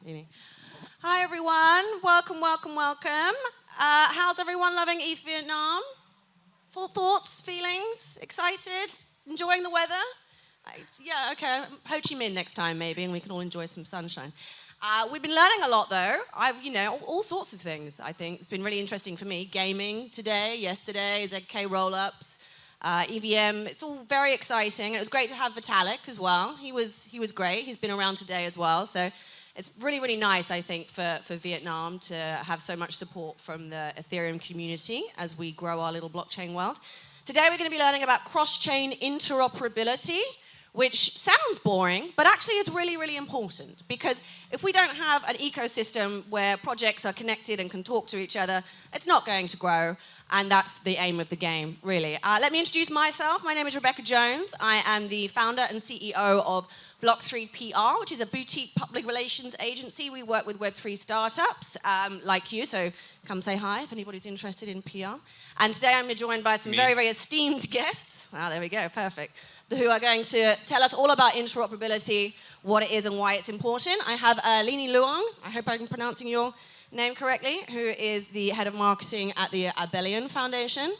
Leeny. Hi everyone, welcome, welcome, welcome. How's everyone loving East Vietnam? Full thoughts, feelings, excited, enjoying the weather? Yeah, okay, Ho Chi Minh next time maybe, and we can all enjoy some sunshine. We've been learning a lot though. All sorts of things, I think. It's been really interesting for me. Gaming today, yesterday, ZK roll-ups, EVM. It's all very exciting. It was great to have Vitalik as well. He was great. He's been around today as well. So it's really, really nice, I think, for Vietnam to have so much support from the Ethereum community as we grow our little blockchain world. Today we're going to be learning about cross-chain interoperability, which sounds boring, but actually is really, really important. Because if we don't have an ecosystem where projects are connected and can talk to each other, it's not going to grow. And that's the aim of the game, really. Let me introduce myself. My name is Rebecca Jones. I am the founder and CEO of Block3 PR, which is a boutique public relations agency. We work with Web3 startups like you, so come say hi if anybody's interested in PR. And today I'm joined by some very, very esteemed guests. There we go, perfect. Who are going to tell us all about interoperability, what it is and why it's important. I have Leeny Luong, I hope I'm pronouncing your name correctly, who is the head of marketing at the Abelian Foundation.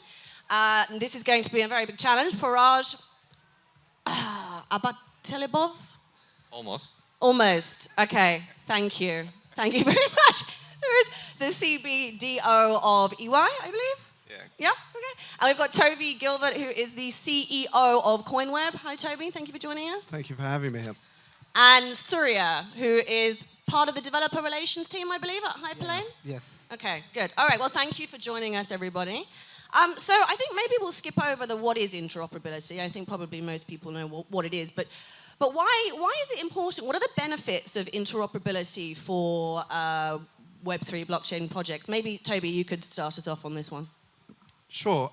This is going to be a very big challenge. Faraj Abatelibov? Almost. Okay, thank you. Thank you very much. Who is the CBDO of EY, I believe? Yeah, okay. And we've got Toby Gilbert, who is the CEO of Coinweb. Hi, Toby. Thank you for joining us. Thank you for having me here. And Soorya, who is part of the developer relations team, I believe, at Hyperlane? Yeah. Yes. Okay, good. All right, well, thank you for joining us, everybody. So I think maybe we'll skip over the what is interoperability. I think probably most people know what it is, but why is it important? What are the benefits of interoperability for Web3 blockchain projects? Maybe, Toby, you could start us off on this one. Sure.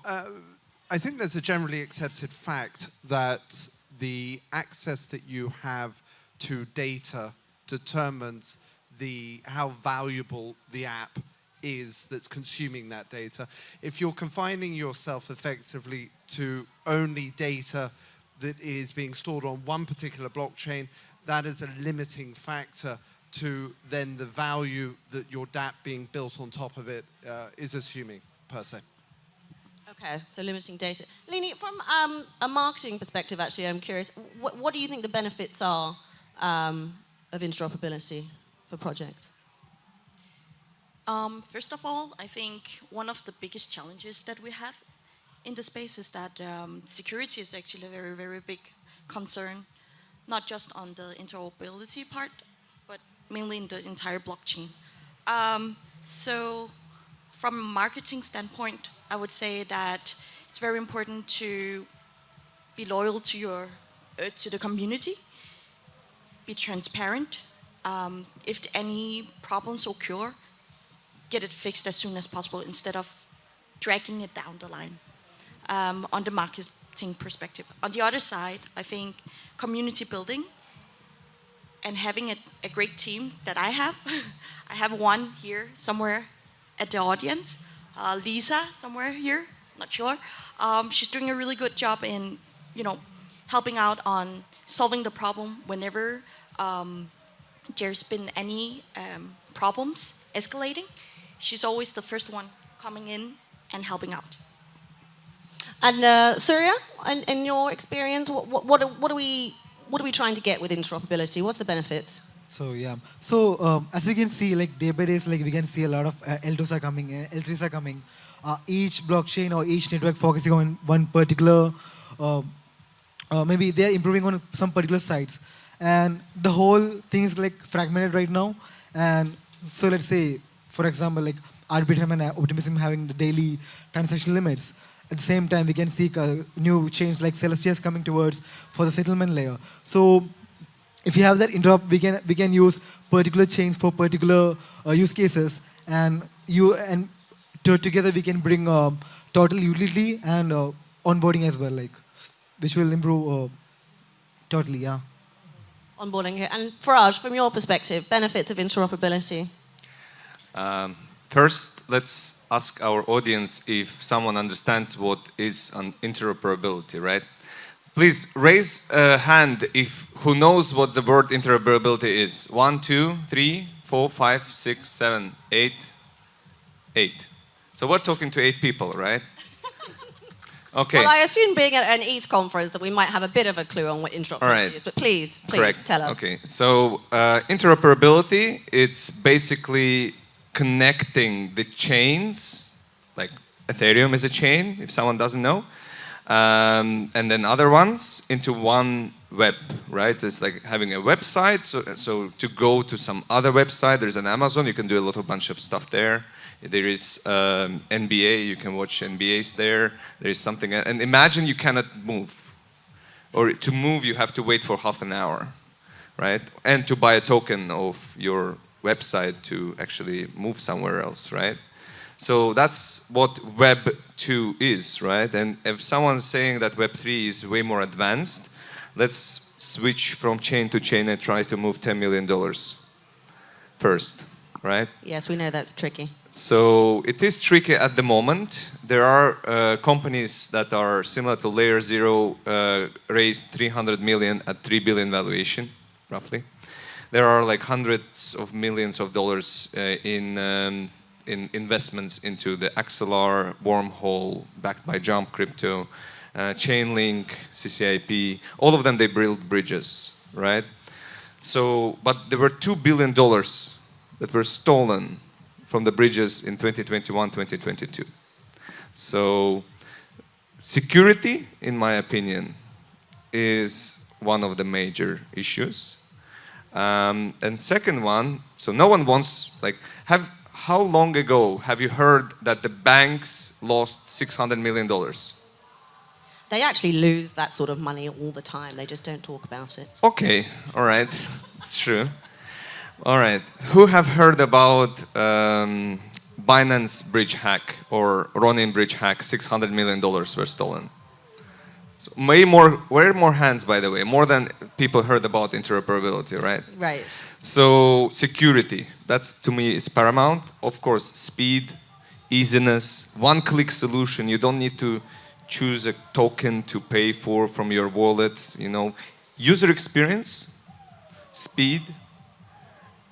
I think there's a generally accepted fact that the access that you have to data determines how valuable the app is that's consuming that data. If you're confining yourself effectively to only data that is being stored on one particular blockchain, that is a limiting factor to then the value that your dApp being built on top of it is assuming, per se. Okay, so limiting data. Leeny, from a marketing perspective, actually, I'm curious, what do you think the benefits are of interoperability for projects? First of all, I think one of the biggest challenges that we have in the space is that security is actually a very, very big concern, not just on the interoperability part, but mainly in the entire blockchain. So from a marketing standpoint, I would say that it's very important to be loyal to the community, be transparent. If any problems occur, get it fixed as soon as possible instead of dragging it down the line on the marketing perspective. On the other side, I think community building and having a great team that I have. I have one here somewhere at the audience, Lisa somewhere here, not sure. She's doing a really good job in, helping out on solving the problem whenever there's been any problems escalating. She's always the first one coming in and helping out. And Soorya, in your experience, what are we trying to get with interoperability? What's the benefits? So yeah, as we can see, like day by day, like we can see a lot of L2s are coming, L3s are coming. Each blockchain or each network focusing on one particular, maybe they're improving on some particular sites, and the whole thing is like fragmented right now. And so let's say, for example, like Arbitrum and Optimism having the daily transaction limits. At the same time, we can see new chains like Celestia's coming towards for the settlement layer. So if you have that interop, we can use particular chains for particular use cases, and together we can bring total utility and onboarding as well, like which will improve totally, yeah. Onboarding here. And Faraj, from your perspective, benefits of interoperability. First, let's ask our audience if someone understands what is an interoperability, right? Please raise a hand if who knows what the word interoperability is. 1, 2, 3, 4, 5, 6, 7, 8, 8. So we're talking to 8 people, right? Okay. Well, I assume being at an ETH conference that we might have a bit of a clue on what interoperability is, but please Correct. tell us. Okay, so interoperability, it's basically connecting the chains, like Ethereum is a chain, if someone doesn't know, and then other ones into one web, right? So it's like having a website, so to go to some other website, there's an Amazon, you can do a little bunch of stuff there. There is NBA, you can watch NBAs there. There is something, and imagine you cannot move. Or to move, you have to wait for half an hour, right? And to buy a token of your website to actually move somewhere else, right? So that's what Web 2 is, right? And if someone's saying that Web 3 is way more advanced, let's switch from chain to chain and try to move $10 million first, right? Yes, we know that's tricky. So it is tricky at the moment. There are companies that are similar to Layer 0, raised 300 million at 3 billion valuation, roughly. There are like hundreds of millions of dollars in investments into the XLR, Wormhole, backed by Jump Crypto, Chainlink, CCIP. All of them, they build bridges, right? So, but there were $2 billion that were stolen from the bridges in 2021, 2022. So security, in my opinion, is one of the major issues. And second one, so no one wants, like, how long ago have you heard that the banks lost $600 million? They actually lose that sort of money all the time. They just don't talk about it. Okay, all right, it's true. All right. Who have heard about Binance bridge hack or Ronin bridge hack? $600 million were stolen. So way more hands, by the way, more than people heard about interoperability, right? Right. So security, that's to me is paramount. Of course, speed, easiness, one-click solution. You don't need to choose a token to pay for from your wallet. You know, user experience, speed.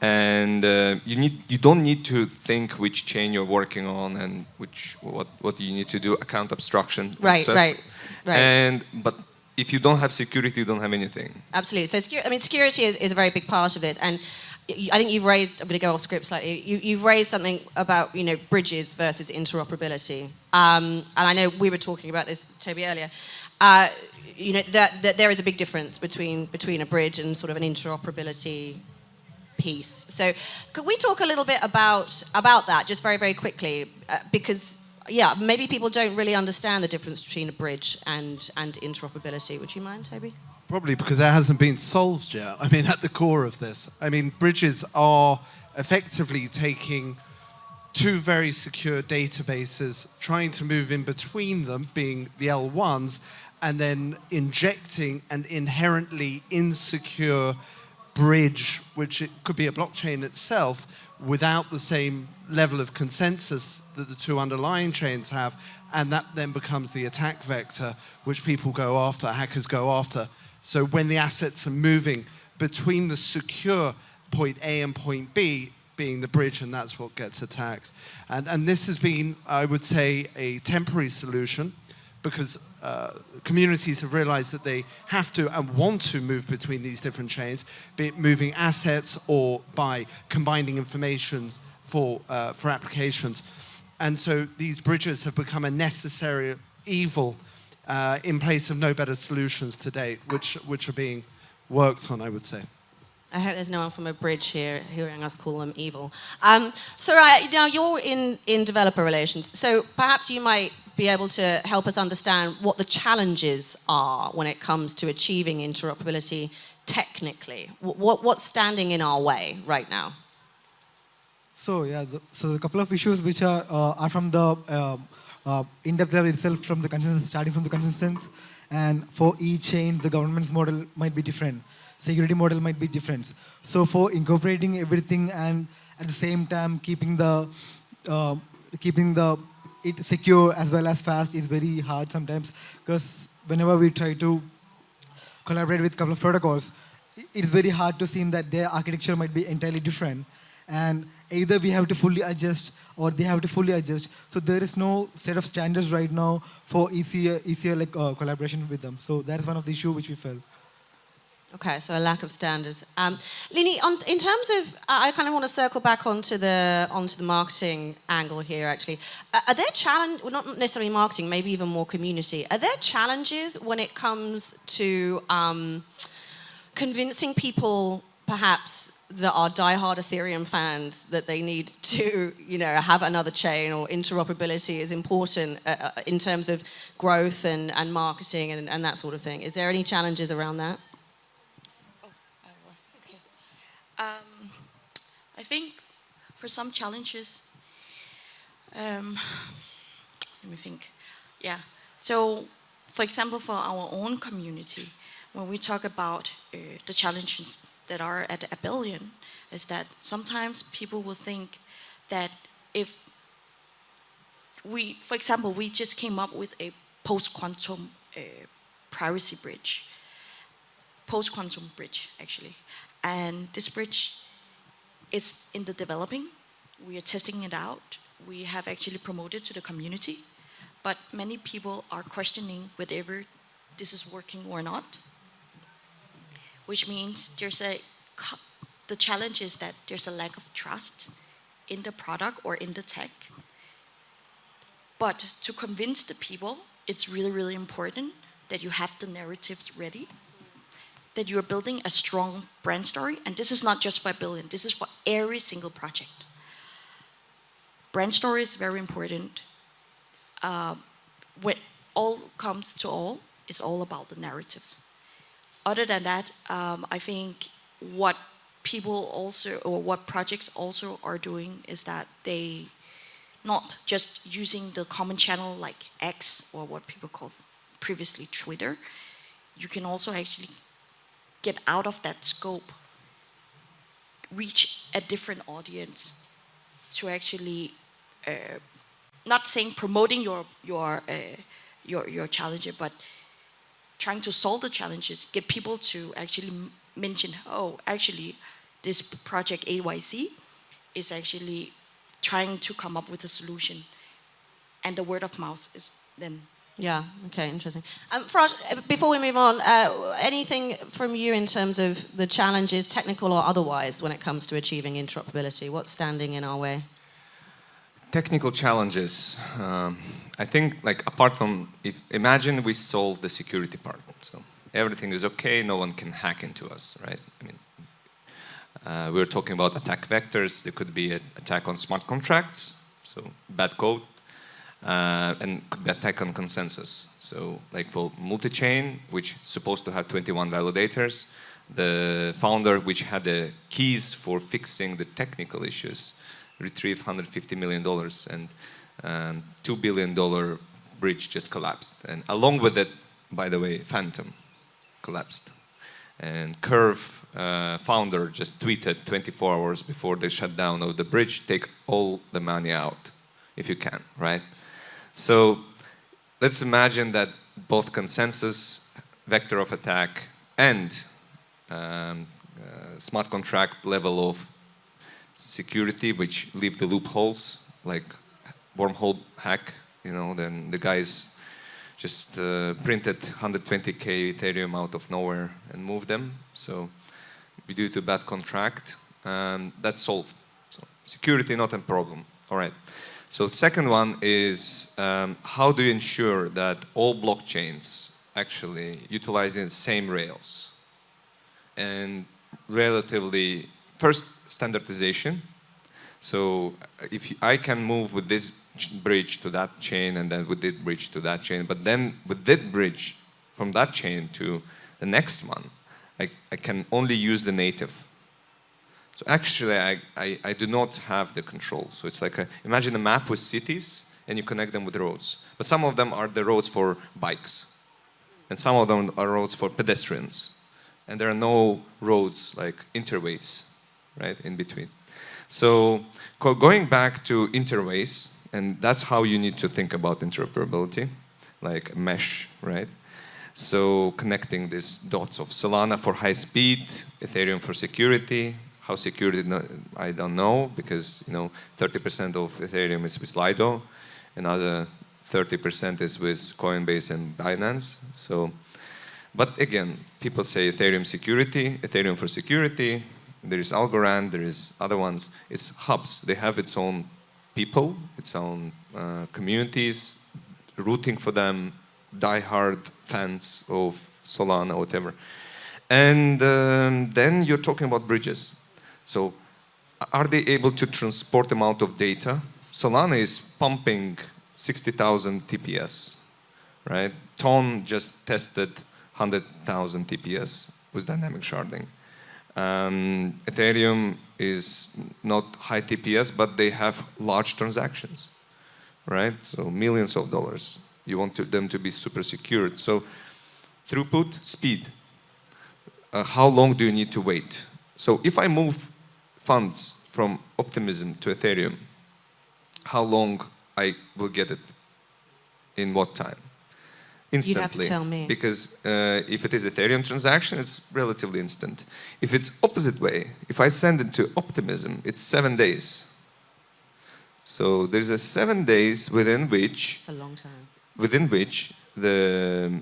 And you don't need to think which chain you're working on and what you need to do, account abstraction. Right. But if you don't have security, you don't have anything. Absolutely. So security is a very big part of this, and I think you've raised. I'm going to go off script slightly. You've raised something about bridges versus interoperability, and I know we were talking about this, Toby, earlier. That there is a big difference between a bridge and sort of an interoperability piece. So could we talk a little bit about that just very, very quickly? Because, maybe people don't really understand the difference between a bridge and interoperability. Would you mind, Toby? Probably because it hasn't been solved yet. I mean, at the core of this. I mean, bridges are effectively taking two very secure databases, trying to move in between them, being the L1s, and then injecting an inherently insecure bridge, which it could be a blockchain itself, without the same level of consensus that the two underlying chains have, and that then becomes the attack vector which people go after, hackers go after. So when the assets are moving between the secure point A and point B, being the bridge, and that's what gets attacked. And this has been, I would say, a temporary solution, because communities have realized that they have to and want to move between these different chains, be it moving assets or by combining information for applications. And so these bridges have become a necessary evil in place of no better solutions to date, which are being worked on, I would say. I hope there's no one from a bridge here hearing us call them evil. So now you're in developer relations, so perhaps you might be able to help us understand what the challenges are when it comes to achieving interoperability technically. What's standing in our way right now? So a couple of issues which are from the in-depth level itself, from the consensus, starting from the consensus, and for each chain, the governance model might be different. Security model might be different. So for incorporating everything and at the same time keeping it secure as well as fast is very hard sometimes, because whenever we try to collaborate with a couple of protocols, it's very hard to see that their architecture might be entirely different. And either we have to fully adjust or they have to fully adjust. So there is no set of standards right now for easier like collaboration with them. So that is one of the issues which we felt. Okay, so a lack of standards. Leeny, in terms of, I kind of want to circle back onto the marketing angle here. Actually, are there challenges? Well, not necessarily marketing, maybe even more community. Are there challenges when it comes to convincing people, perhaps that are diehard Ethereum fans, that they need to, have another chain, or interoperability is important in terms of growth and marketing and that sort of thing? Is there any challenges around that? I think for some challenges, let me think. Yeah. So, for example, for our own community, when we talk about the challenges that are at Abelian, is that sometimes people will think that if we, for example, we just came up with a post-quantum privacy bridge, post-quantum bridge actually, and this bridge is in the developing. We are testing it out. We have actually promoted to the community, but many people are questioning whether this is working or not, which means the challenge is that there's a lack of trust in the product or in the tech. But to convince the people, it's really, really important that you have the narratives ready, that you are building a strong brand story. And this is not just for Abelian, this is for every single project. Brand story is very important. When all comes to all, it's all about the narratives. Other than that, I think what people also, or what projects also are doing is that they not just using the common channel like X, or what people call previously Twitter. You can also actually get out of that scope, reach a different audience to actually, not saying promoting your challenger, but trying to solve the challenges, get people to actually mention, oh, actually, this project AYC is actually trying to come up with a solution. And the word of mouth is then. Yeah, okay, interesting. Faraj, before we move on, anything from you in terms of the challenges, technical or otherwise, when it comes to achieving interoperability? What's standing in our way? Technical challenges. I think, apart from, imagine we solve the security part. So everything is okay, no one can hack into us, right? We're talking about attack vectors. There could be an attack on smart contracts, so bad code, and could be attack on consensus. So for multi-chain, which is supposed to have 21 validators, the founder, which had the keys for fixing the technical issues, retrieved $150 million, and $2 billion bridge just collapsed. And along with it, by the way, Phantom collapsed. And Curve founder just tweeted 24 hours before the shutdown of the bridge, take all the money out, if you can, right? So let's imagine that both consensus, vector of attack, and smart contract level of security, which leave the loopholes, like wormhole hack, then the guys just printed 120K Ethereum out of nowhere and moved them. So we due to bad contract, that's solved. So security, not a problem. All right. So second one is how do you ensure that all blockchains actually utilizing the same rails? And relatively, first, standardization. So if I can move with this bridge to that chain, and then with this bridge to that chain, but then with that bridge from that chain to the next one, I can only use the native. So actually, I do not have the control. So it's like, imagine a map with cities, and you connect them with roads. But some of them are the roads for bikes, and some of them are roads for pedestrians. And there are no roads, like interways, right, in between. So going back to interways, and that's how you need to think about interoperability, like mesh, right? So connecting these dots of Solana for high speed, Ethereum for security. How secure I don't know, because 30% of Ethereum is with Lido, another 30% is with Coinbase and Binance. So, but again, people say Ethereum security, Ethereum for security. There is Algorand, there is other ones. It's hubs. They have its own people, its own communities, rooting for them, die-hard fans of Solana, whatever. And then you're talking about bridges. So are they able to transport amount of data? Solana is pumping 60,000 TPS, right? Ton just tested 100,000 TPS with dynamic sharding. Ethereum is not high TPS, but they have large transactions, right? So millions of dollars. You want them to be super secured. So throughput, speed. How long do you need to wait? So if I move funds from Optimism to Ethereum, how long I will get it? In what time? Instantly. You'd have to tell me. Because if it is Ethereum transaction, it's relatively instant. If it's opposite way, if I send it to Optimism, it's 7 days. So there's a 7 days within which... It's a long time. Within which the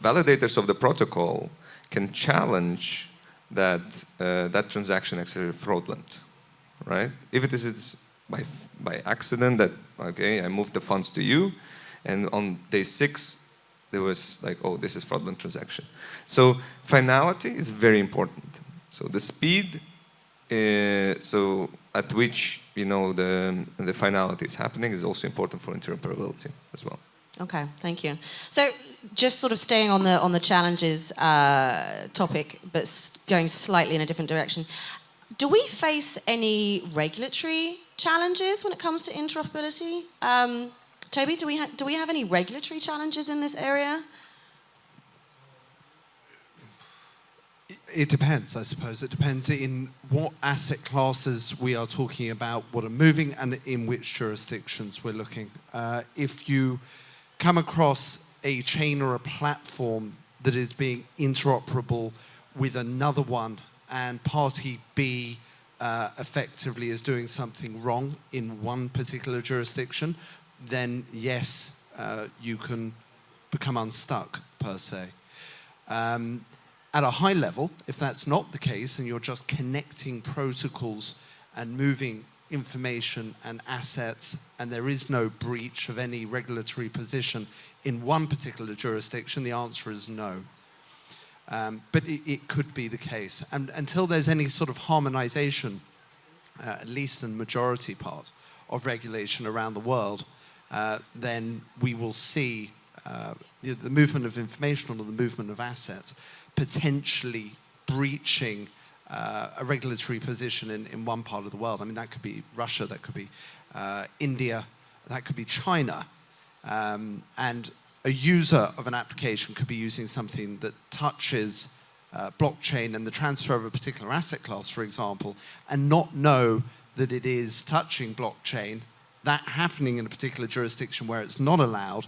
validators of the protocol can challenge that that transaction actually fraudulent, right? If it is by accident that, okay, I moved the funds to you, and on day 6, there was like, oh, this is fraudulent transaction. So finality is very important. So the speed, so at which, the finality is happening is also important for interoperability as well. Okay, thank you. So just sort of staying on the challenges topic, but going slightly in a different direction. Do we face any regulatory challenges when it comes to interoperability? Toby, do we have any regulatory challenges in this area? It depends, I suppose. It depends in what asset classes we are talking about, what are moving, and in which jurisdictions we're looking. If you come across a chain or a platform that is being interoperable with another one, and party B effectively is doing something wrong in one particular jurisdiction, then yes, you can become unstuck, per se. At a high level, if that's not the case, and you're just connecting protocols and moving information and assets, and there is no breach of any regulatory position in one particular jurisdiction, the answer is no. But it could be the case. And until there's any sort of harmonization, at least in the majority part of regulation around the world, then we will see the movement of information or the movement of assets potentially breaching a regulatory position in one part of the world. I mean, that could be Russia, that could be India, that could be China. And a user of an application could be using something that touches blockchain and the transfer of a particular asset class, for example, and not know that it is touching blockchain, that happening in a particular jurisdiction where it's not allowed,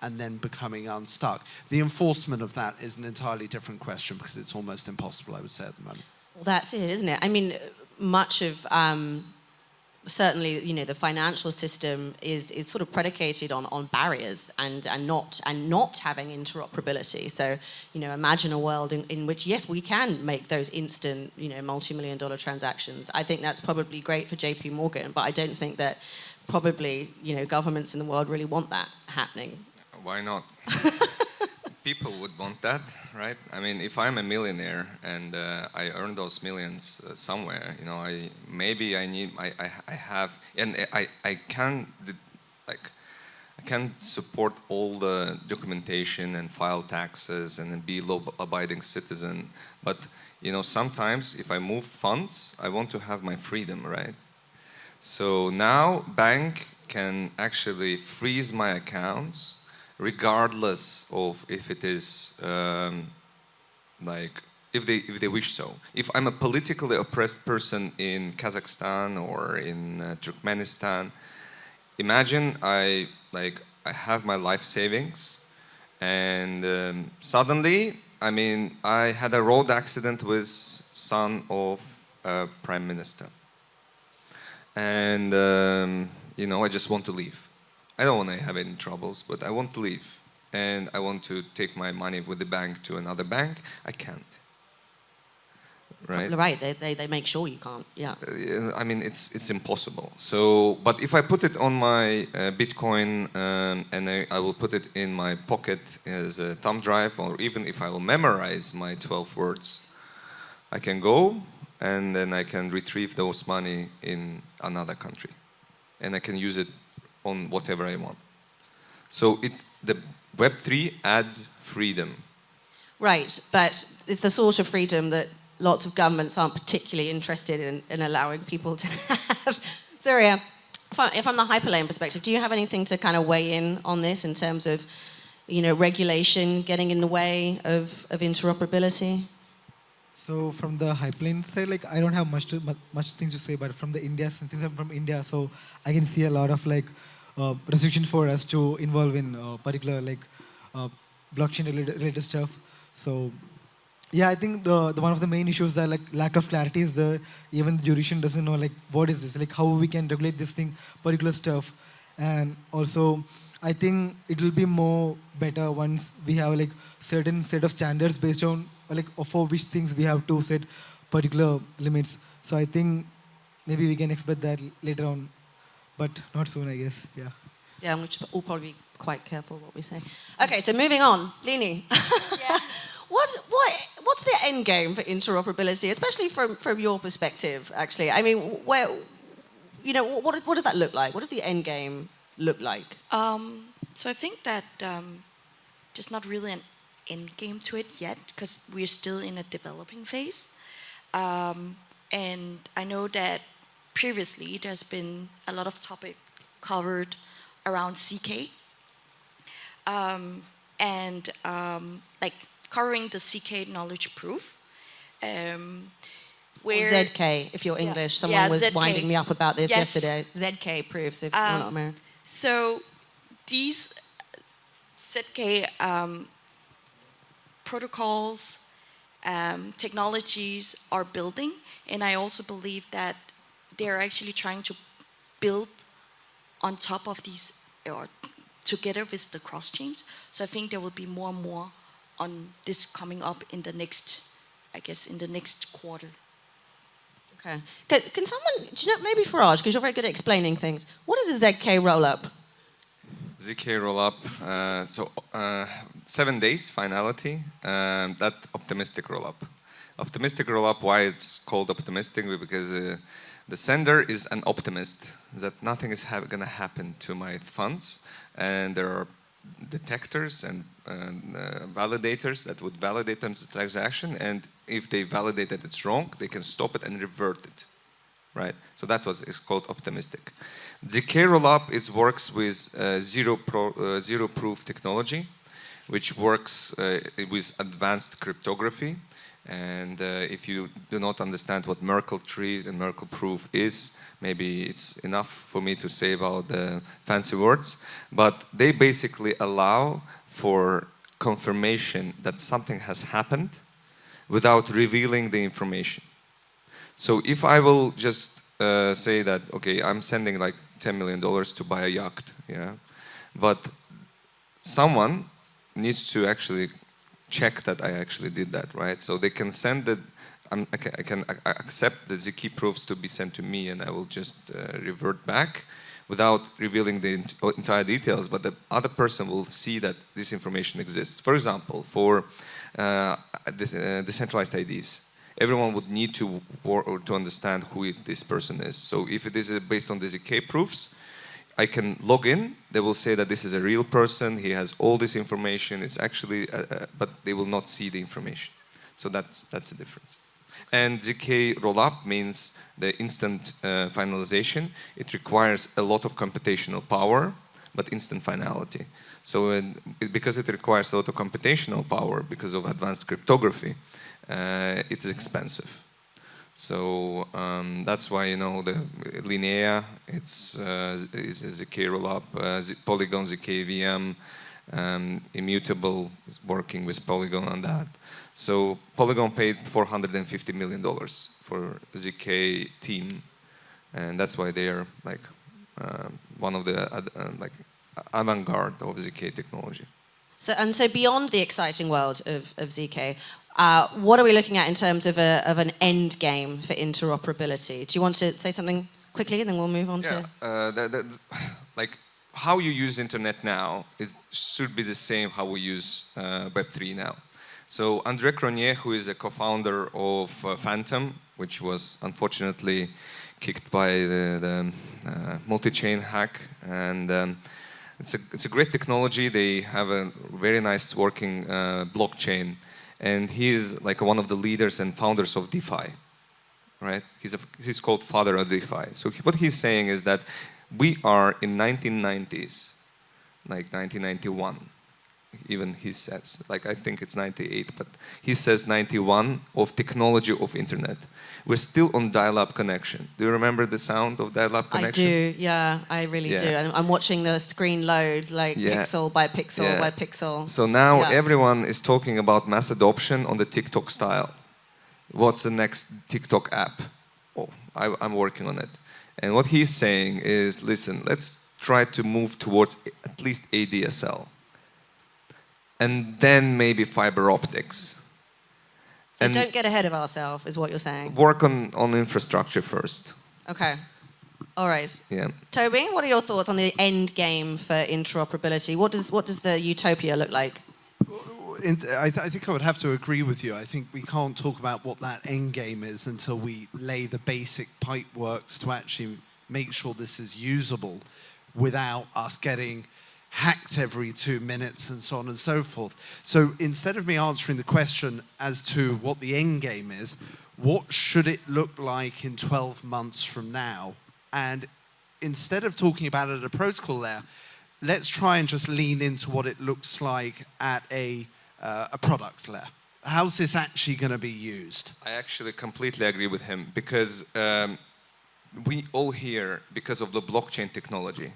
and then becoming unstuck. The enforcement of that is an entirely different question because it's almost impossible, I would say, at the moment. Well, that's it, isn't it? I mean, much of certainly, the financial system is sort of predicated on barriers and not having interoperability. So, imagine a world in which, yes, we can make those instant, multi-million-dollar transactions. I think that's probably great for JP Morgan, but I don't think that probably, governments in the world really want that happening. Why not? People would want that, right? I mean, if I'm a millionaire and I earn those millions somewhere, I can support all the documentation and file taxes and be law-abiding citizen. But sometimes if I move funds, I want to have my freedom, right? So now bank can actually freeze my accounts, regardless of if it is if they wish so. If I'm a politically oppressed person in Kazakhstan or in Turkmenistan, imagine I have my life savings And suddenly, I mean, I had a road accident with son of a prime minister. And, you know, I just want to leave. I don't want to have any troubles, but I want to leave. And I want to take my money with the bank to another bank. I can't. Right? Right, they make sure you can't, yeah. I mean, it's impossible. So, but if I put it on my Bitcoin and I will put it in my pocket as a thumb drive, or even if I will memorize my 12 words, I can go and then I can retrieve those money in another country. And I can use it on whatever I want. So the Web3 adds freedom. Right, but it's the sort of freedom that lots of governments aren't particularly interested in allowing people to have. Soorya, from the Hyperlane perspective, do you have anything to kind of weigh in on this in terms of, you know, regulation getting in the way of interoperability? So from the Hyperlane side, like I don't have much things to say, but from the India, since I'm from India, so I can see a lot of like restrictions for us to involve in particular like blockchain related stuff. So yeah, I think the one of the main issues that like lack of clarity is even the jurisdiction doesn't know like what is this, like how we can regulate this thing, particular stuff. And also I think it will be more better once we have like certain set of standards based on like for which things we have to set particular limits. So I think maybe we can expect that later on, but not soon, I guess. Yeah. Yeah, we should all probably be quite careful what we say. Okay, so moving on, Leeny. Yeah. What's the end game for interoperability, especially from your perspective? Actually, I mean, where, you know, what does that look like? What does the end game look like? So I think that there's not really an end game to it yet because we're still in a developing phase. And I know that previously there's been a lot of topic covered around CK. Like covering the CK knowledge proof. Where ZK, if you're English. Someone was ZK. winding me up about this yesterday. ZK proofs, if you're not American. So these ZK protocols, technologies are building, and I also believe that they're actually trying to build on top of these, or together with the cross chains. So I think there will be more and more on this coming up in the next, I guess, in the next quarter. Okay. Can someone, do you know, maybe Faraj, because you're very good at explaining things, what is a ZK roll-up? ZK rollup, 7 days finality, that optimistic rollup. Optimistic rollup, why it's called optimistic? Because the sender is an optimist, that nothing is going to happen to my funds, and there are detectors and validators that would validate the transaction, and if they validate that it's wrong, they can stop it and revert it, right? So that was, it's called optimistic. ZK rollup works with zero proof technology, which works with advanced cryptography. And if you do not understand what Merkle tree and Merkle proof is, maybe it's enough for me to say about the fancy words. But they basically allow for confirmation that something has happened without revealing the information. So if I will just say that, okay, I'm sending like $10 million to buy a yacht, yeah, but someone needs to actually check that I actually did that, right? So they can send the, I can accept the ZK proofs to be sent to me, and I will just revert back without revealing the entire details, but the other person will see that this information exists. For example, for decentralized IDs, everyone would need to understand who this person is. So if it is based on the ZK proofs, I can log in, they will say that this is a real person, he has all this information, it's actually, but they will not see the information. So that's the difference. And ZK rollup means the instant finalization. It requires a lot of computational power, but instant finality. So because it requires a lot of computational power because of advanced cryptography, it's expensive. So that's why, you know, the Linnea, is a ZK rollup, Polygon ZK VM, Immutable is working with Polygon on that. So Polygon paid $450 million for ZK team, and that's why they are like one of the like avant-garde of ZK technology. So beyond the exciting world of ZK, what are we looking at in terms of an end game for interoperability? Do you want to say something quickly, and then we'll move on to? Like how you use internet now should be the same how we use Web3 now. So André Cronier, who is a co-founder of Phantom, which was unfortunately kicked by the multi-chain hack, and it's a great technology. They have a very nice working blockchain, and he is like one of the leaders and founders of DeFi, right? He's called father of DeFi. So what he's saying is that we are in 1990s, like 1991. Even he says, like I think it's 98, but he says 91 of technology of internet. We're still on dial-up connection. Do you remember the sound of dial-up connection? I do, yeah, I really do. And I'm watching the screen load like pixel by pixel by pixel. So now everyone is talking about mass adoption on the TikTok style. What's the next TikTok app? Oh, I'm working on it. And what he's saying is, listen, let's try to move towards at least ADSL. And then maybe fiber optics. So don't get ahead of ourselves, is what you're saying. Work on infrastructure first. Okay. All right. Yeah. Toby, what are your thoughts on the end game for interoperability? What does the utopia look like? I think I would have to agree with you. I think we can't talk about what that end game is until we lay the basic pipe works to actually make sure this is usable without us getting hacked every 2 minutes and so on and so forth. So instead of me answering the question as to what the end game is, what should it look like in 12 months from now? And instead of talking about it at a protocol layer, let's try and just lean into what it looks like at a product layer. How's this actually going to be used? I actually completely agree with him because we all here because of the blockchain technology.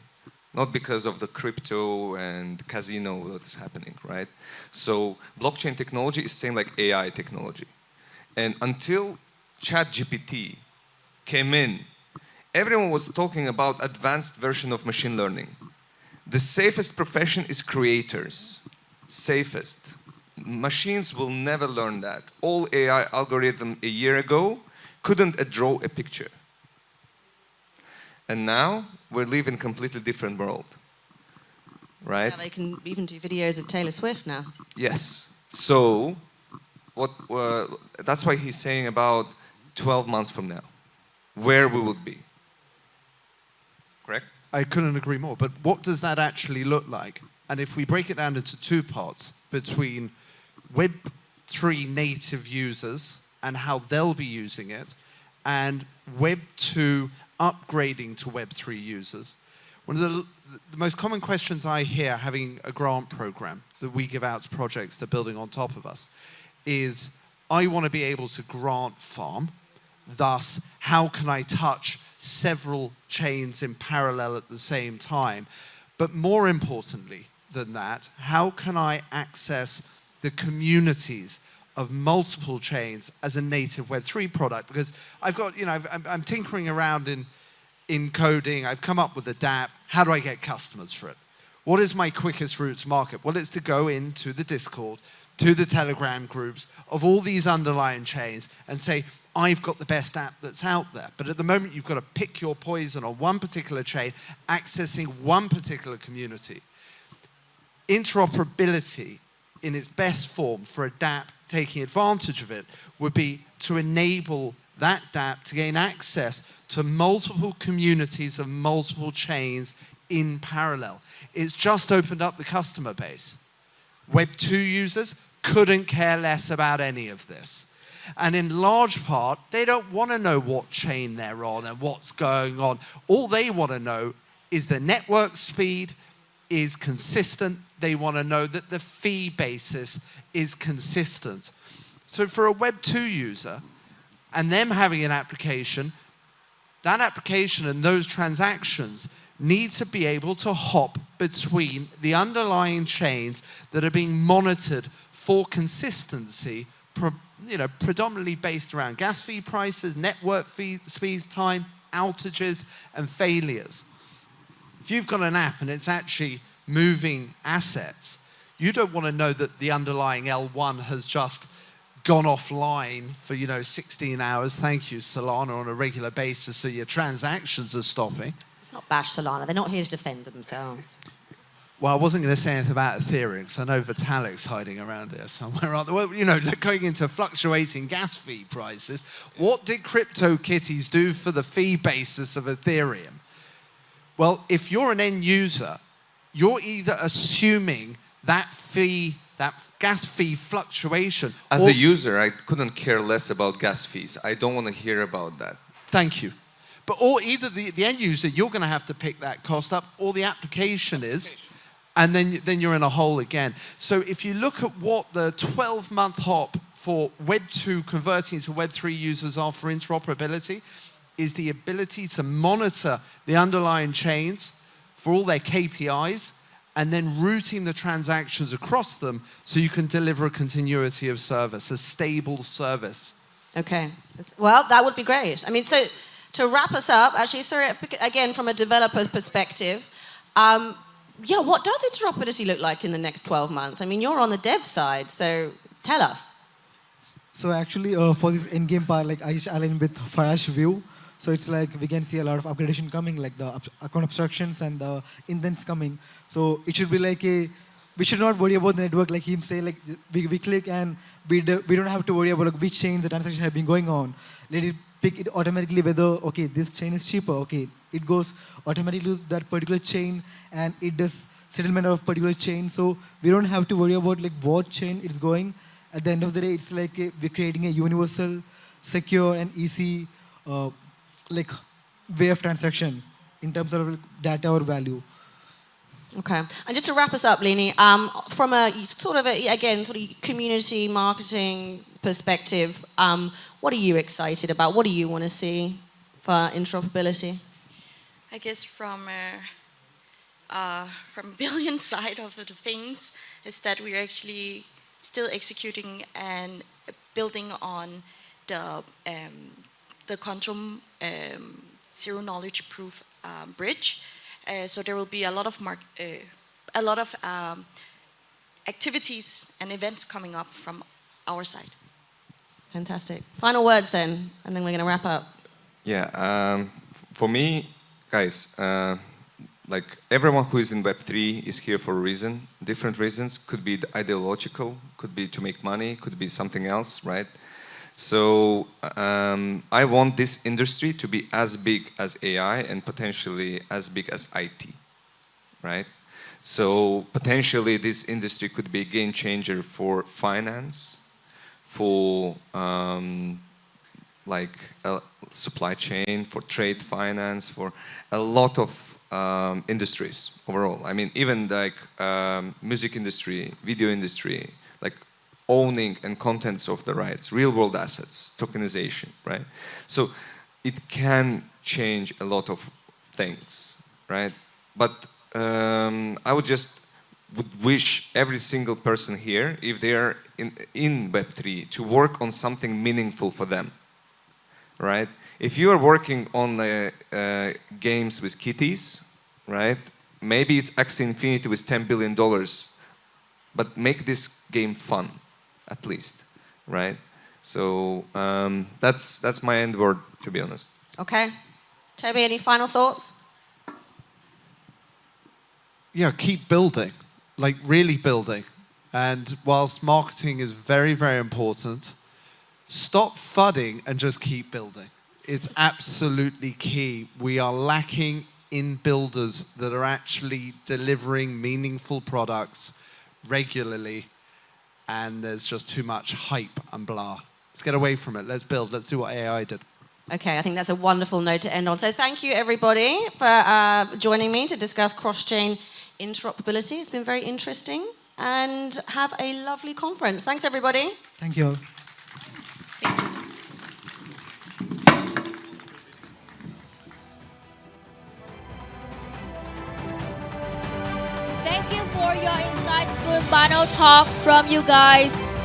Not because of the crypto and casino that's happening, right? So blockchain technology is same like AI technology. And until ChatGPT came in, everyone was talking about advanced version of machine learning. The safest profession is creators. Safest. Machines will never learn that. All AI algorithm a year ago couldn't draw a picture. And now we're living in a completely different world, right? Yeah, they can even do videos of Taylor Swift now. Yes. So that's why he's saying about 12 months from now, where we would be. Correct? I couldn't agree more. But what does that actually look like? And if we break it down into two parts between Web3 native users and how they'll be using it, and Web2 upgrading to Web3 users. One of the most common questions I hear having a grant program that we give out to projects that are building on top of us is, I want to be able to grant farm, thus how can I touch several chains in parallel at the same time? But more importantly than that, how can I access the communities of multiple chains as a native Web3 product? Because I've got, I'm tinkering around in coding, I've come up with a dApp, how do I get customers for it? What is my quickest route to market? Well, it's to go into the Discord, to the Telegram groups of all these underlying chains and say, I've got the best app that's out there. But at the moment, you've got to pick your poison on one particular chain, accessing one particular community. Interoperability in its best form for a dApp taking advantage of it would be to enable that dApp to gain access to multiple communities of multiple chains in parallel. It's just opened up the customer base. Web2 users couldn't care less about any of this. And in large part, they don't want to know what chain they're on and what's going on. All they want to know is the network speed is consistent. They want to know that the fee basis is consistent. So for a Web2 user, and them having an application, that application and those transactions need to be able to hop between the underlying chains that are being monitored for consistency, predominantly based around gas fee prices, network fee, speed time, outages, and failures. If you've got an app and it's actually moving assets, you don't want to know that the underlying L1 has just gone offline for 16 hours, thank you, Solana, on a regular basis, so your transactions are stopping. It's not bash Solana. They're not here to defend themselves. Well, I wasn't going to say anything about Ethereum, because I know Vitalik's hiding around there somewhere. Well, going into fluctuating gas fee prices, what did CryptoKitties do for the fee basis of Ethereum? Well, if you're an end user, you're either assuming that fee, that gas fee fluctuation. As a user, I couldn't care less about gas fees. I don't want to hear about that. Thank you. Or either the end user, you're going to have to pick that cost up, or the application is, and then you're in a hole again. So if you look at what the 12-month hop for Web 2 converting to Web 3 users are for interoperability, is the ability to monitor the underlying chains for all their KPIs, and then routing the transactions across them so you can deliver a continuity of service, a stable service. Okay. Well, that would be great. I mean, so to wrap us up, actually, Soorya, again, from a developer's perspective, what does interoperability look like in the next 12 months? I mean, you're on the dev side, so tell us. So actually, for this in-game part, like I just align with Farash's view. So it's like we can see a lot of upgradation coming, like the account abstractions and the indents coming. So it should be like we should not worry about the network, like him say, like we click and we don't have to worry about like, which chain the transaction have been going on. Let it pick it automatically whether, okay, this chain is cheaper, okay. It goes automatically to that particular chain and it does settlement of particular chain. So we don't have to worry about like what chain it's going. At the end of the day, it's like we're creating a universal, secure and easy like way of transaction in terms of data or value. Okay. And just to wrap us up, Leeny, from a sort of community marketing perspective, what are you excited about? What do you want to see for interoperability? I guess from Abelian side of the things is that we're actually still executing and building on the quantum zero knowledge proof bridge. So there will be a lot of activities and events coming up from our side. Fantastic. Final words then, and then we're going to wrap up. Yeah, for me, guys, like everyone who is in Web3 is here for a reason, different reasons. Could be ideological, could be to make money, could be something else, right? So I want this industry to be as big as AI and potentially as big as IT, right? So potentially this industry could be a game changer for finance, for like supply chain, for trade finance, for a lot of industries overall. I mean, even like music industry, video industry, like owning and contents of the rights, real world assets, tokenization, right? So it can change a lot of things, right? But I would wish every single person here, if they are in Web3, to work on something meaningful for them, right? If you are working on games with kitties, right? Maybe it's Axie Infinity with $10 billion, but make this game fun, at least, right? So that's my end word, to be honest. Okay. Toby, any final thoughts? Yeah, keep building, like really building. And whilst marketing is very, very important, stop fudding and just keep building. It's absolutely key. We are lacking in builders that are actually delivering meaningful products regularly, and there's just too much hype and blah. Let's get away from it. Let's build. Let's do what AI did. Okay, I think that's a wonderful note to end on. So thank you, everybody, for joining me to discuss cross-chain interoperability. It's been very interesting. And have a lovely conference. Thanks, everybody. Thank you all. Thank you. your insightful panel talk from you guys.